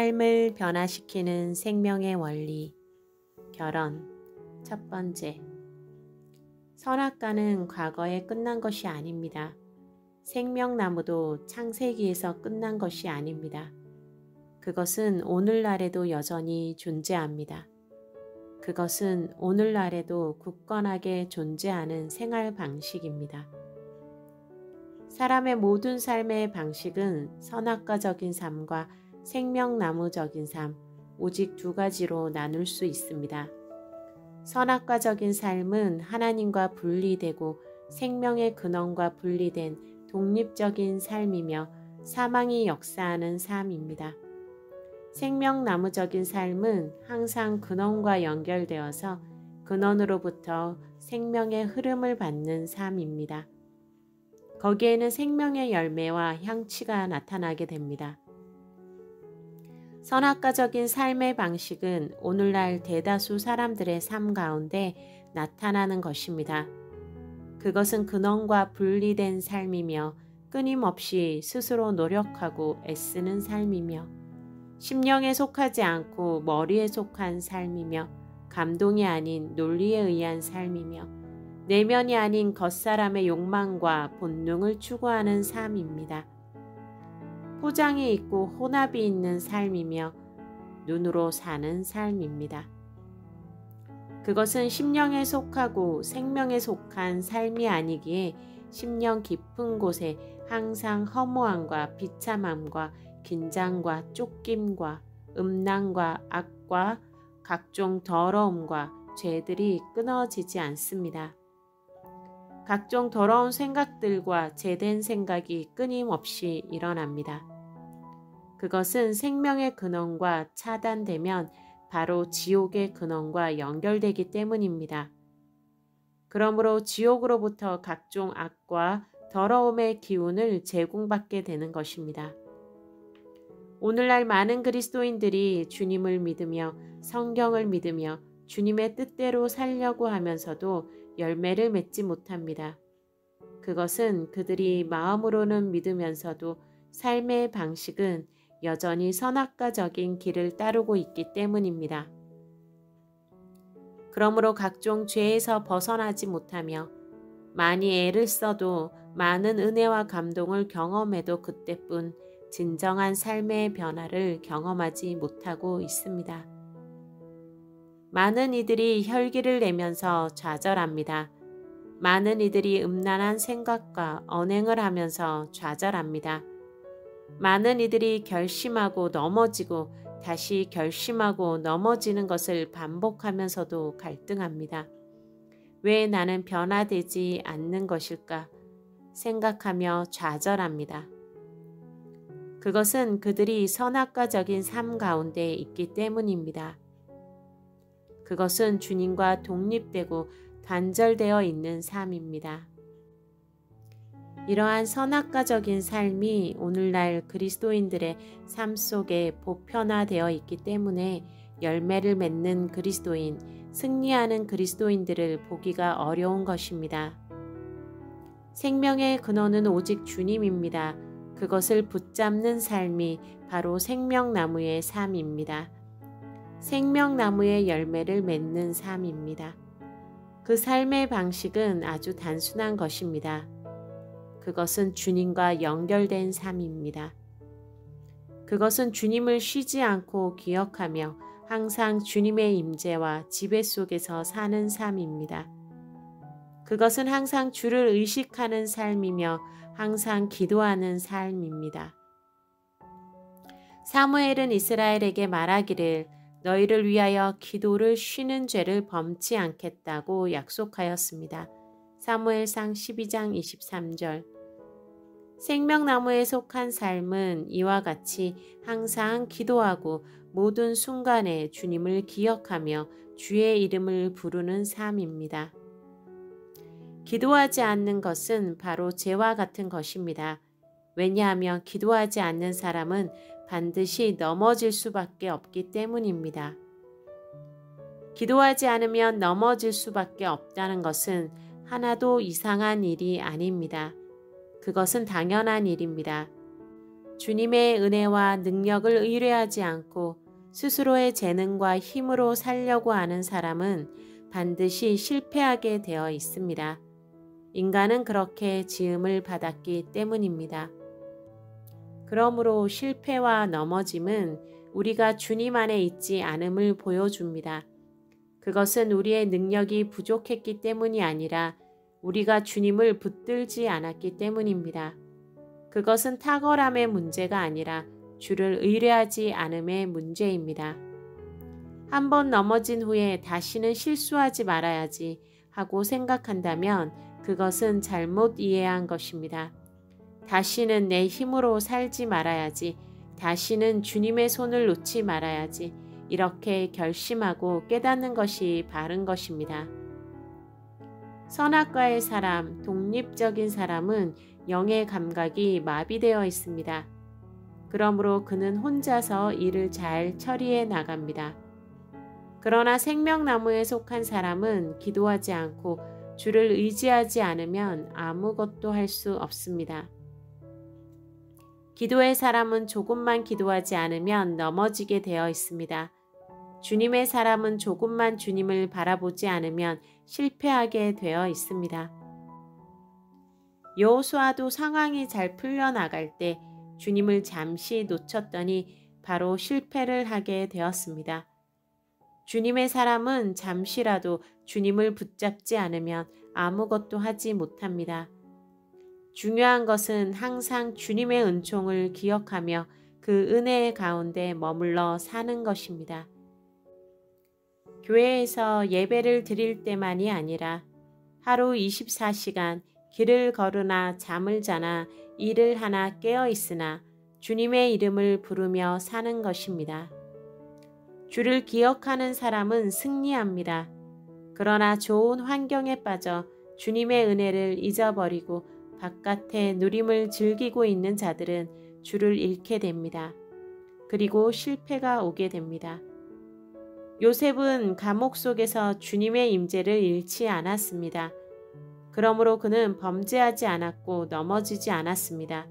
삶을 변화시키는 생명의 원리. 결혼. 첫 번째. 선악과는 과거에 끝난 것이 아닙니다. 생명나무도 창세기에서 끝난 것이 아닙니다. 그것은 오늘날에도 여전히 존재합니다. 그것은 오늘날에도 굳건하게 존재하는 생활 방식입니다. 사람의 모든 삶의 방식은 선악과적인 삶과 생명나무적인 삶, 오직 두 가지로 나눌 수 있습니다. 선악과적인 삶은 하나님과 분리되고 생명의 근원과 분리된 독립적인 삶이며 사망이 역사하는 삶입니다. 생명나무적인 삶은 항상 근원과 연결되어서 근원으로부터 생명의 흐름을 받는 삶입니다. 거기에는 생명의 열매와 향취가 나타나게 됩니다. 선악과적인 삶의 방식은 오늘날 대다수 사람들의 삶 가운데 나타나는 것입니다. 그것은 근원과 분리된 삶이며 끊임없이 스스로 노력하고 애쓰는 삶이며 심령에 속하지 않고 머리에 속한 삶이며 감동이 아닌 논리에 의한 삶이며 내면이 아닌 겉사람의 욕망과 본능을 추구하는 삶입니다. 포장이 있고 혼합이 있는 삶이며 눈으로 사는 삶입니다. 그것은 심령에 속하고 생명에 속한 삶이 아니기에 심령 깊은 곳에 항상 허무함과 비참함과 긴장과 쫓김과 음란과 악과 각종 더러움과 죄들이 끊어지지 않습니다. 각종 더러운 생각들과 죄된 생각이 끊임없이 일어납니다. 그것은 생명의 근원과 차단되면 바로 지옥의 근원과 연결되기 때문입니다. 그러므로 지옥으로부터 각종 악과 더러움의 기운을 제공받게 되는 것입니다. 오늘날 많은 그리스도인들이 주님을 믿으며 성경을 믿으며 주님의 뜻대로 살려고 하면서도 열매를 맺지 못합니다. 그것은 그들이 마음으로는 믿으면서도 삶의 방식은 여전히 선악과적인 길을 따르고 있기 때문입니다. 그러므로 각종 죄에서 벗어나지 못하며 많이 애를 써도 많은 은혜와 감동을 경험해도 그때뿐 진정한 삶의 변화를 경험하지 못하고 있습니다. 많은 이들이 혈기를 내면서 좌절합니다. 많은 이들이 음란한 생각과 언행을 하면서 좌절합니다. 많은 이들이 결심하고 넘어지고 다시 결심하고 넘어지는 것을 반복하면서도 갈등합니다. 왜 나는 변화되지 않는 것일까 생각하며 좌절합니다. 그것은 그들이 선악과적인 삶 가운데 있기 때문입니다. 그것은 주님과 독립되고 단절되어 있는 삶입니다. 이러한 선악과적인 삶이 오늘날 그리스도인들의 삶 속에 보편화되어 있기 때문에 열매를 맺는 그리스도인, 승리하는 그리스도인들을 보기가 어려운 것입니다. 생명의 근원은 오직 주님입니다. 그것을 붙잡는 삶이 바로 생명나무의 삶입니다. 생명나무의 열매를 맺는 삶입니다. 그 삶의 방식은 아주 단순한 것입니다. 그것은 주님과 연결된 삶입니다. 그것은 주님을 쉬지 않고 기억하며 항상 주님의 임재와 지배 속에서 사는 삶입니다. 그것은 항상 주를 의식하는 삶이며 항상 기도하는 삶입니다. 사무엘은 이스라엘에게 말하기를 너희를 위하여 기도를 쉬는 죄를 범치 않겠다고 약속하였습니다. 사무엘상 12장 23절. 생명나무에 속한 삶은 이와 같이 항상 기도하고 모든 순간에 주님을 기억하며 주의 이름을 부르는 삶입니다. 기도하지 않는 것은 바로 죄와 같은 것입니다. 왜냐하면 기도하지 않는 사람은 반드시 넘어질 수밖에 없기 때문입니다. 기도하지 않으면 넘어질 수밖에 없다는 것은 하나도 이상한 일이 아닙니다. 그것은 당연한 일입니다. 주님의 은혜와 능력을 의뢰하지 않고 스스로의 재능과 힘으로 살려고 하는 사람은 반드시 실패하게 되어 있습니다. 인간은 그렇게 지음을 받았기 때문입니다. 그러므로 실패와 넘어짐은 우리가 주님 안에 있지 않음을 보여줍니다. 그것은 우리의 능력이 부족했기 때문이 아니라 우리가 주님을 붙들지 않았기 때문입니다. 그것은 탁월함의 문제가 아니라 주를 의뢰하지 않음의 문제입니다. 한번 넘어진 후에 다시는 실수하지 말아야지 하고 생각한다면 그것은 잘못 이해한 것입니다. 다시는 내 힘으로 살지 말아야지, 다시는 주님의 손을 놓지 말아야지, 이렇게 결심하고 깨닫는 것이 바른 것입니다. 선악과의 사람, 독립적인 사람은 영의 감각이 마비되어 있습니다. 그러므로 그는 혼자서 일을 잘 처리해 나갑니다. 그러나 생명나무에 속한 사람은 기도하지 않고 주를 의지하지 않으면 아무것도 할 수 없습니다. 기도의 사람은 조금만 기도하지 않으면 넘어지게 되어 있습니다. 주님의 사람은 조금만 주님을 바라보지 않으면 실패하게 되어 있습니다. 여호수아도 상황이 잘 풀려나갈 때 주님을 잠시 놓쳤더니 바로 실패를 하게 되었습니다. 주님의 사람은 잠시라도 주님을 붙잡지 않으면 아무것도 하지 못합니다. 중요한 것은 항상 주님의 은총을 기억하며 그 은혜의 가운데 머물러 사는 것입니다. 교회에서 예배를 드릴 때만이 아니라 하루 24시간 길을 걸으나 잠을 자나 일을 하나 깨어 있으나 주님의 이름을 부르며 사는 것입니다. 주를 기억하는 사람은 승리합니다. 그러나 좋은 환경에 빠져 주님의 은혜를 잊어버리고 바깥의 누림을 즐기고 있는 자들은 주를 잃게 됩니다. 그리고 실패가 오게 됩니다. 요셉은 감옥 속에서 주님의 임재를 잃지 않았습니다. 그러므로 그는 범죄하지 않았고 넘어지지 않았습니다.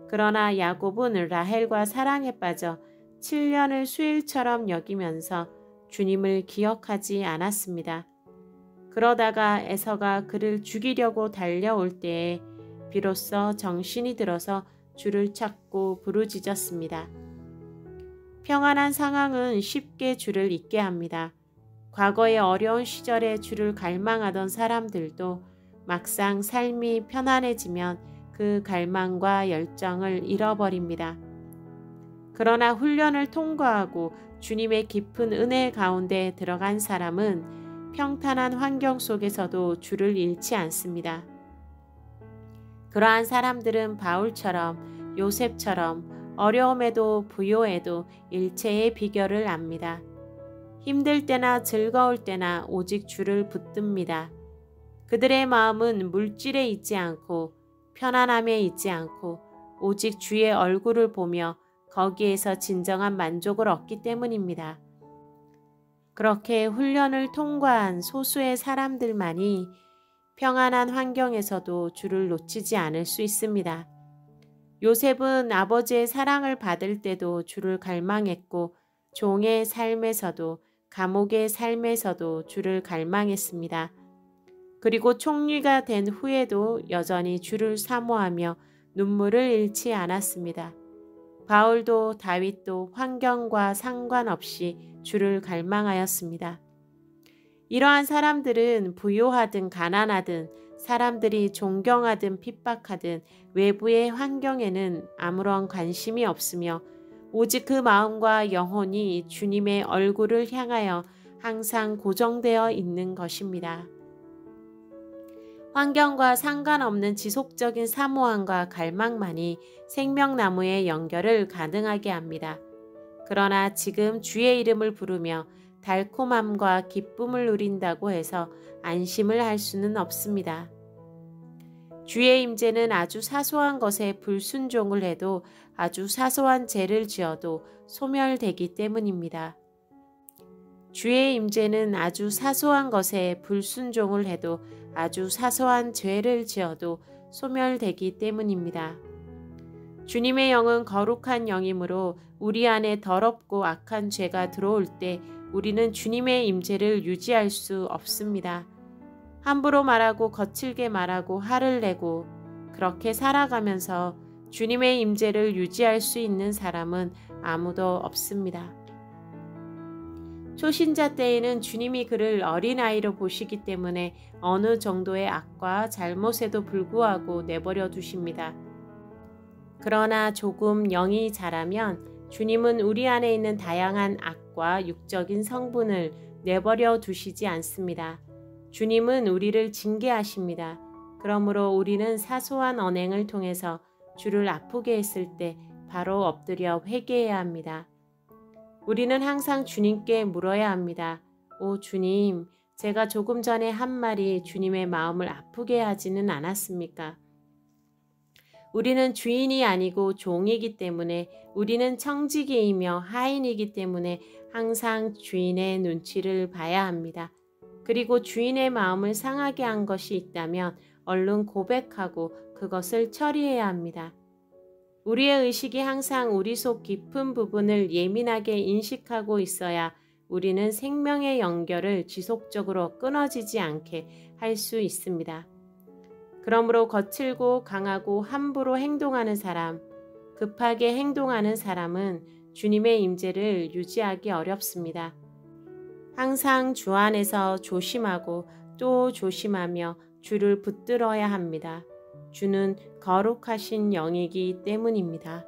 그러나 야곱은 라헬과 사랑에 빠져 7년을 수일처럼 여기면서 주님을 기억하지 않았습니다. 그러다가 에서가 그를 죽이려고 달려올 때에 비로소 정신이 들어서 주를 찾고 부르짖었습니다. 평안한 상황은 쉽게 주를 잊게 합니다. 과거의 어려운 시절에 주를 갈망하던 사람들도 막상 삶이 편안해지면 그 갈망과 열정을 잃어버립니다. 그러나 훈련을 통과하고 주님의 깊은 은혜 가운데 들어간 사람은 평탄한 환경 속에서도 주를 잃지 않습니다. 그러한 사람들은 바울처럼 요셉처럼 어려움에도 부요에도 일체의 비결을 압니다. 힘들 때나 즐거울 때나 오직 주를 붙듭니다. 그들의 마음은 물질에 있지 않고 편안함에 있지 않고 오직 주의 얼굴을 보며 거기에서 진정한 만족을 얻기 때문입니다. 그렇게 훈련을 통과한 소수의 사람들만이 평안한 환경에서도 주를 놓치지 않을 수 있습니다. 요셉은 아버지의 사랑을 받을 때도 주를 갈망했고 종의 삶에서도 감옥의 삶에서도 주를 갈망했습니다. 그리고 총리가 된 후에도 여전히 주를 사모하며 눈물을 잃지 않았습니다. 바울도 다윗도 환경과 상관없이 주를 갈망하였습니다. 이러한 사람들은 부요하든 가난하든 사람들이 존경하든 핍박하든 외부의 환경에는 아무런 관심이 없으며 오직 그 마음과 영혼이 주님의 얼굴을 향하여 항상 고정되어 있는 것입니다. 환경과 상관없는 지속적인 사모함과 갈망만이 생명나무의 연결을 가능하게 합니다. 그러나 지금 주의 이름을 부르며 달콤함과 기쁨을 누린다고 해서 안심을 할 수는 없습니다. 주의 임재는 아주 사소한 것에 불순종을 해도 아주 사소한 죄를 지어도 소멸되기 때문입니다. 주의 임재는 아주 사소한 것에 불순종을 해도 아주 사소한 죄를 지어도 소멸되기 때문입니다. 주님의 영은 거룩한 영이므로 우리 안에 더럽고 악한 죄가 들어올 때 우리는 주님의 임재를 유지할 수 없습니다. 함부로 말하고 거칠게 말하고 화를 내고 그렇게 살아가면서 주님의 임재를 유지할 수 있는 사람은 아무도 없습니다. 초신자 때에는 주님이 그를 어린아이로 보시기 때문에 어느 정도의 악과 잘못에도 불구하고 내버려 두십니다. 그러나 조금 영이 자라면 주님은 우리 안에 있는 다양한 악과 육적인 성분을 내버려 두시지 않습니다. 주님은 우리를 징계하십니다. 그러므로 우리는 사소한 언행을 통해서 주를 아프게 했을 때 바로 엎드려 회개해야 합니다. 우리는 항상 주님께 물어야 합니다. 오 주님, 제가 조금 전에 한 말이 주님의 마음을 아프게 하지는 않았습니까? 우리는 주인이 아니고 종이기 때문에 우리는 청지기이며 하인이기 때문에 항상 주인의 눈치를 봐야 합니다. 그리고 주인의 마음을 상하게 한 것이 있다면 얼른 고백하고 그것을 처리해야 합니다. 우리의 의식이 항상 우리 속 깊은 부분을 예민하게 인식하고 있어야 우리는 생명의 연결을 지속적으로 끊어지지 않게 할 수 있습니다. 그러므로 거칠고 강하고 함부로 행동하는 사람, 급하게 행동하는 사람은 주님의 임재를 유지하기 어렵습니다. 항상 주 안에서 조심하고 또 조심하며 주를 붙들어야 합니다. 주는 거룩하신 영이기 때문입니다.